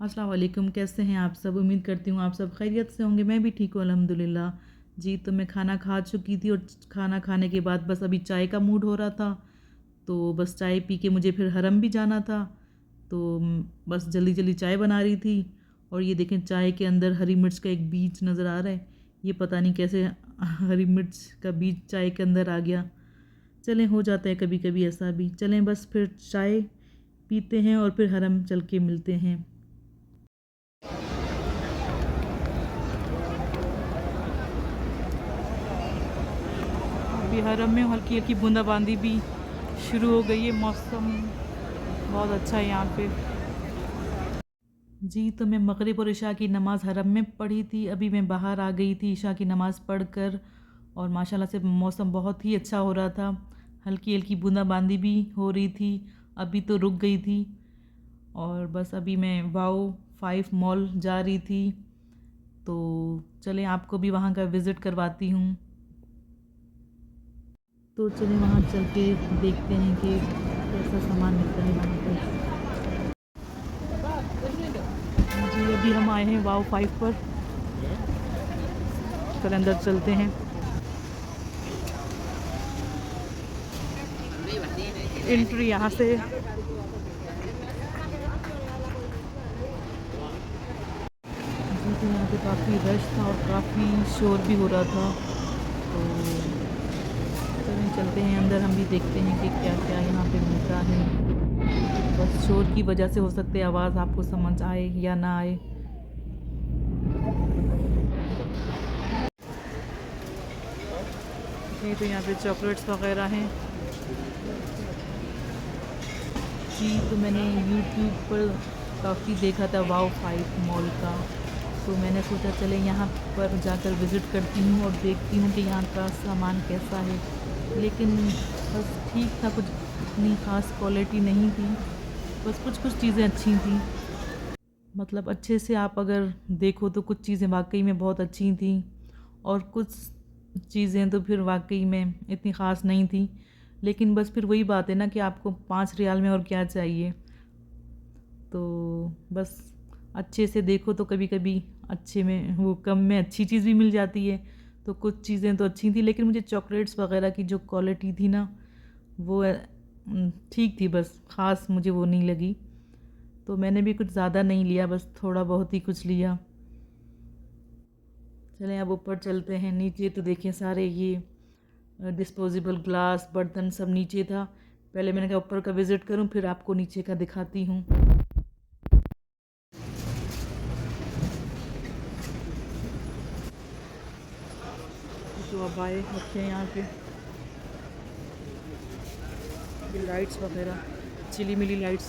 अस्सलाम वालेकुम, कैसे हैं आप सब? उम्मीद करती हूँ आप सब खैरियत से होंगे। मैं भी ठीक हूँ अल्हम्दुलिल्लाह। जी, तो मैं खाना खा चुकी थी और खाना खाने के बाद बस अभी चाय का मूड हो रहा था, तो बस चाय पी के मुझे फिर हरम भी जाना था। तो बस जल्दी-जल्दी चाय बना रही थी और ये देखें चाय के अंदर हरी मिर्च का एक बीज नज़र आ रहा है। ये पता नहीं कैसे हरी मिर्च का बीज चाय के अंदर आ गया। चलें, हो जाता है कभी-कभी ऐसा भी। चलें बस फिर चाय पीते हैं और फिर हरम चल के मिलते हैं। अभी हरम में हल्की-हल्की बूंदाबांदी भी शुरू हो गई है। मौसम बहुत अच्छा है यहाँ पे। जी, तो मैं मगरिब और इशा की नमाज़ हरम में पढ़ी थी। अभी मैं बाहर आ गई थी इशा की नमाज़ पढ़कर और माशाल्लाह से मौसम बहुत ही अच्छा हो रहा था। हल्की-हल्की बूंदाबांदी भी हो रही थी। अभी तो रुक गई थी और बस अभी मैं वाओ 5 मॉल जा रही थी। तो चलें आपको भी वहाँ का विज़िट करवाती हूँ। तो चलिए वहाँ चल के देखते हैं कि कैसा सामान मिलता है वहाँ पर। जी, अभी हम आए हैं वाओ 5 पर। चल अंदर चलते हैं। एंट्री यहाँ से। जी, तो यहाँ पे काफ़ी रश था और काफ़ी शोर भी हो रहा था। तो चलिए चलते हैं अंदर, हम भी देखते हैं कि क्या-क्या यहाँ पे मिलता है। बस शोर की वजह से हो सकता है आवाज़ आपको समझ आए या ना आए। जी, तो यहाँ पे चॉकलेट्स वग़ैरह हैं। जी, तो मैंने यूट्यूब पर काफ़ी देखा था वाओ 5 मॉल का, तो मैंने सोचा चले यहाँ पर जाकर विज़िट करती हूँ और देखती हूँ कि यहाँ का सामान कैसा है। लेकिन बस ठीक था, कुछ इतनी ख़ास क्वालिटी नहीं थी, बस कुछ-कुछ चीज़ें अच्छी थीं। मतलब अच्छे से आप अगर देखो तो कुछ चीज़ें वाक़ई में बहुत अच्छी थीं और कुछ चीज़ें तो फिर वाक़ई में इतनी ख़ास नहीं थी। लेकिन बस फिर वही बात है ना कि आपको 5 रियाल में और क्या चाहिए। तो बस अच्छे से देखो तो कभी-कभी अच्छे में वो कम में अच्छी चीज़ भी मिल जाती है। तो कुछ चीज़ें तो अच्छी थी, लेकिन मुझे चॉकलेट्स वग़ैरह की जो क्वालिटी थी ना वो ठीक थी, बस ख़ास मुझे वो नहीं लगी। तो मैंने भी कुछ ज़्यादा नहीं लिया, बस थोड़ा बहुत ही कुछ लिया। चलें अब ऊपर चलते हैं। नीचे तो देखिए सारे ये डिस्पोजेबल ग्लास बर्तन सब नीचे था। पहले मैंने कहा ऊपर का विज़िट करूँ फिर आपको नीचे का दिखाती हूँ। जो अबाए रखे हैं यहाँ पे, ये लाइट्स वगैरह चिली मिली लाइट्स।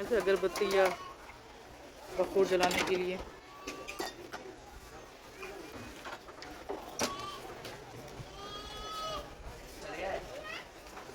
ऐसे अगरबत्ती या कपूर जलाने के लिए।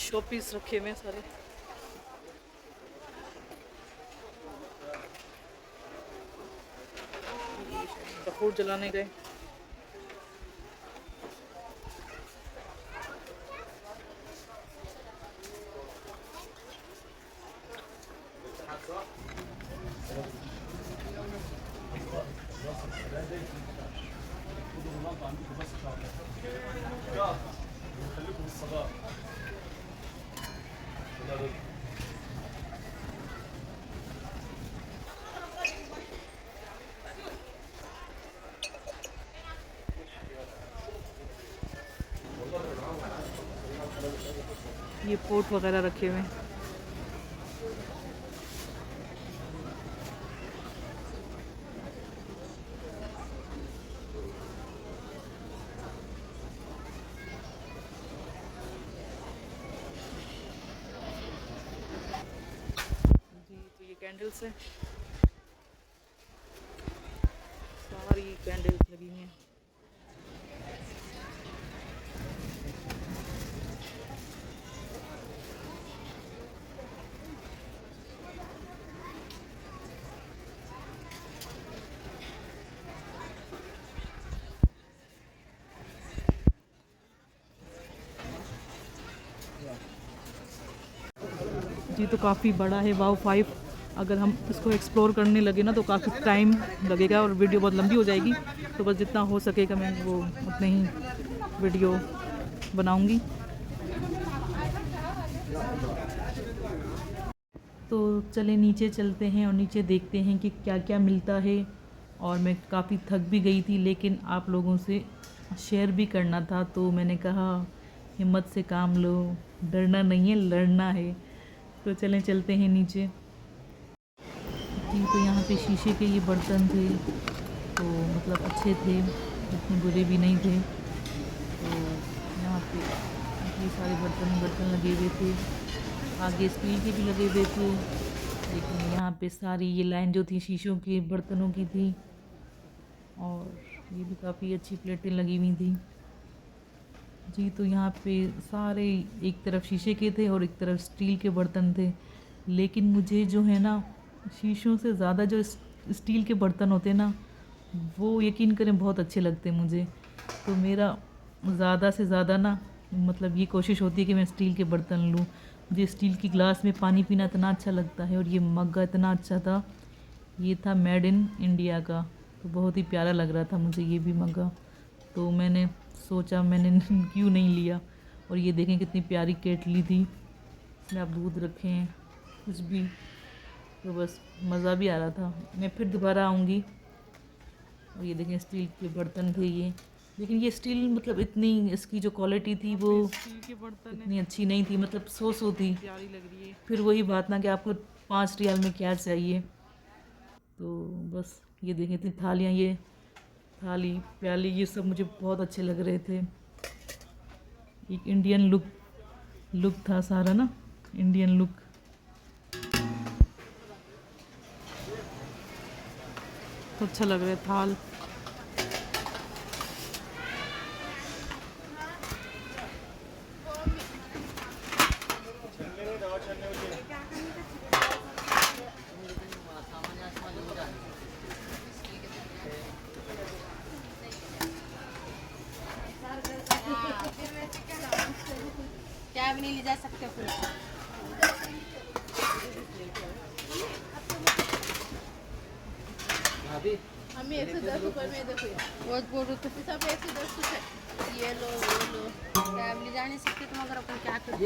शो पीस रखे हुए हैं सारे। कपूर जलाने गए। ये पोट वगैरह रखे हुए हैं। कैंडल्स हैं, सारी कैंडल्स लगी हुई हैं। जी तो काफ़ी बड़ा है वाव 5। अगर हम इसको एक्सप्लोर करने लगे ना तो काफ़ी टाइम लगेगा और वीडियो बहुत लंबी हो जाएगी, तो बस जितना हो सकेगा मैं वो उतने ही वीडियो बनाऊंगी। तो चले नीचे चलते हैं और नीचे देखते हैं कि क्या क्या मिलता है। और मैं काफ़ी थक भी गई थी, लेकिन आप लोगों से शेयर भी करना था, तो मैंने कहा हिम्मत से काम लो, डरना नहीं है लड़ना है। तो चलें चलते हैं नीचे। जी तो यहाँ पे शीशे के ये बर्तन थे, तो मतलब अच्छे थे, इतने बुरे भी नहीं थे। तो यहाँ पे ये सारे बर्तन लगे हुए थे, आगे स्टील के भी लगे हुए थे, लेकिन यहाँ पे सारी ये लाइन जो थी शीशों के बर्तनों की थी। और ये भी काफ़ी अच्छी प्लेटें लगी हुई थी। जी तो यहाँ पे सारे एक तरफ शीशे के थे और एक तरफ स्टील के बर्तन थे, लेकिन मुझे जो है ना शीशों से ज़्यादा जो स्टील के बर्तन होते हैं ना, वो यकीन करें बहुत अच्छे लगते हैं मुझे। तो मेरा ज़्यादा से ज़्यादा ना मतलब ये कोशिश होती है कि मैं स्टील के बर्तन लूँ। मुझे स्टील की ग्लास में पानी पीना इतना अच्छा लगता है, और ये मग्गा इतना अच्छा था। ये था मेड इन इंडिया का, तो बहुत ही प्यारा लग रहा था मुझे ये भी मग्गा। तो मैंने सोचा मैंने क्यों नहीं लिया। और ये देखें कितनी प्यारी केटली थी, इसमें आप दूध रखें कुछ भी, तो बस मज़ा भी आ रहा था। मैं फिर दोबारा आऊँगी। और ये देखें स्टील के बर्तन थे ये, लेकिन ये स्टील मतलब इतनी इसकी जो क्वालिटी थी वो स्टील के बर्तन इतनी अच्छी नहीं थी, मतलब सो थी। प्यारी लग रही है। फिर वही बात ना कि आपको 5 रियाल में क्या चाहिए। तो बस ये देखें इतनी थालियाँ, ये थाली प्याली ये सब मुझे बहुत अच्छे लग रहे थे। एक इंडियन लुक था सारा ना, इंडियन लुक। तो अच्छा लग रहा है थाल। क्या भी नहीं ले जा सकते फिर। हमें 110 रुपए में देखो बहुत बोल रहे थे सब 110 रुपए, ये लो वो लो। क्या भी ले जा नहीं सकते तुम, अगर अपन क्या करें।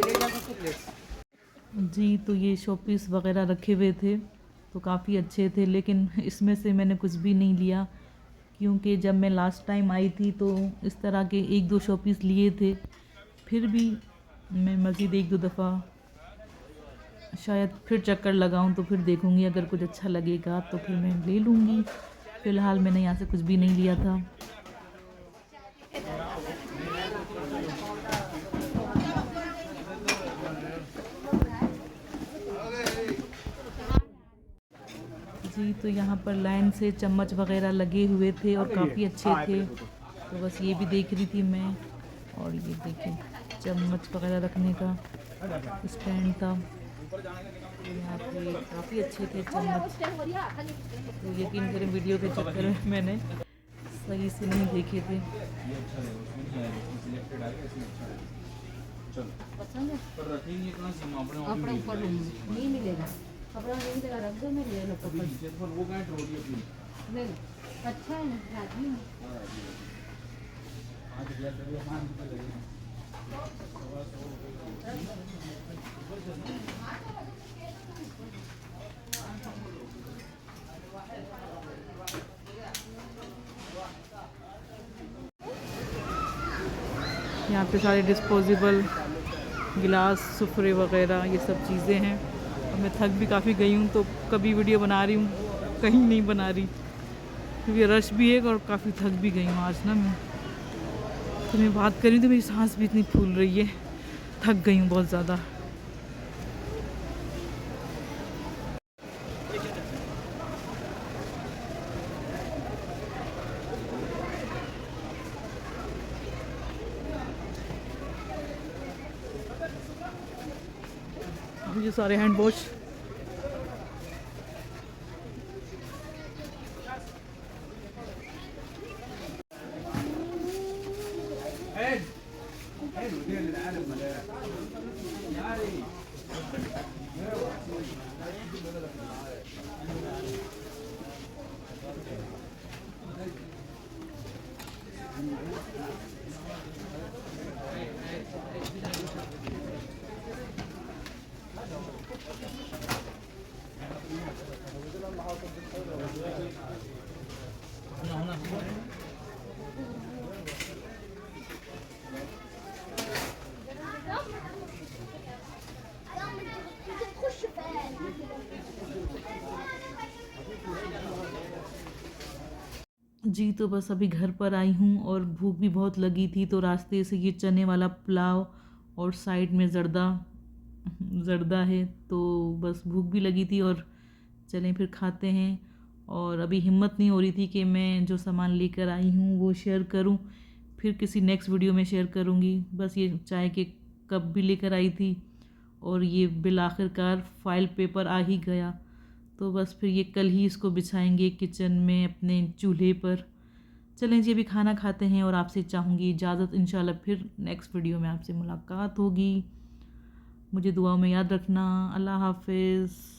जी तो ये शोपीस वगैरह रखे हुए थे, तो काफ़ी अच्छे थे, लेकिन इसमें से मैंने कुछ भी नहीं लिया, क्योंकि जब मैं लास्ट टाइम आई थी तो इस तरह के 1-2 शोपीस लिए थे। फिर भी मैं मज़ीद 1-2 दफ़ा शायद फिर चक्कर लगाऊं, तो फिर देखूंगी अगर कुछ अच्छा लगेगा तो फिर मैं ले लूँगी। फ़िलहाल मैंने यहाँ से कुछ भी नहीं लिया था। जी तो यहाँ पर लाइन से चम्मच वगैरह लगे हुए थे और काफ़ी अच्छे थे, तो बस ये भी देख रही थी मैं। और ये देखें चम्मच वगैरह रखने का स्टैंड था, तो यहाँ पे काफ़ी अच्छे थे चम्मच। तो यकीन करें वीडियो के चक्कर में मैंने सही से नहीं देखे थे। पसंद है पर रखेंगे कहाँ से हम अपने अपना ऊपर नहीं मिलेगा, अपना नहीं मिलेगा, रख दो मेरे ले लो अभी नीचे तो वो कहाँ ट्रॉली अपनी ले लो। अच्छा है ना, राजी हूँ। आज हजार रुपये मान के लगे यहाँ पे सारे डिस्पोजेबल गिलास सुफरे वगैरह ये सब चीज़ें हैं। और मैं थक भी काफ़ी गई हूँ, तो कभी वीडियो बना रही हूँ, कहीं नहीं बना रही, क्योंकि रश भी है और काफ़ी थक भी गई हूँ आज ना मैं। तो मैं बात कर रही हूँ तो मेरी सांस भी इतनी फूल रही है, थक गई हूँ बहुत ज़्यादा। ये सारे हैंड वॉश। जी तो बस अभी घर पर आई हूँ और भूख भी बहुत लगी थी, तो रास्ते से ये चने वाला पुलाव और साइड में ज़र्दा है, तो बस भूख भी लगी थी और चलें फिर खाते हैं। और अभी हिम्मत नहीं हो रही थी कि मैं जो सामान लेकर आई हूँ वो शेयर करूँ, फिर किसी नेक्स्ट वीडियो में शेयर करूँगी। बस ये चाय के कप भी लेकर आई थी और ये बिल आखिरकार फाइल पेपर आ ही गया, तो बस फिर ये कल ही इसको बिछाएंगे किचन में अपने चूल्हे पर। चलें जी अभी खाना खाते हैं और आपसे चाहूँगी इजाज़त। इंशाल्लाह फिर नेक्स्ट वीडियो में आपसे मुलाकात होगी। मुझे दुआ में याद रखना। अल्लाह हाफ़िज़।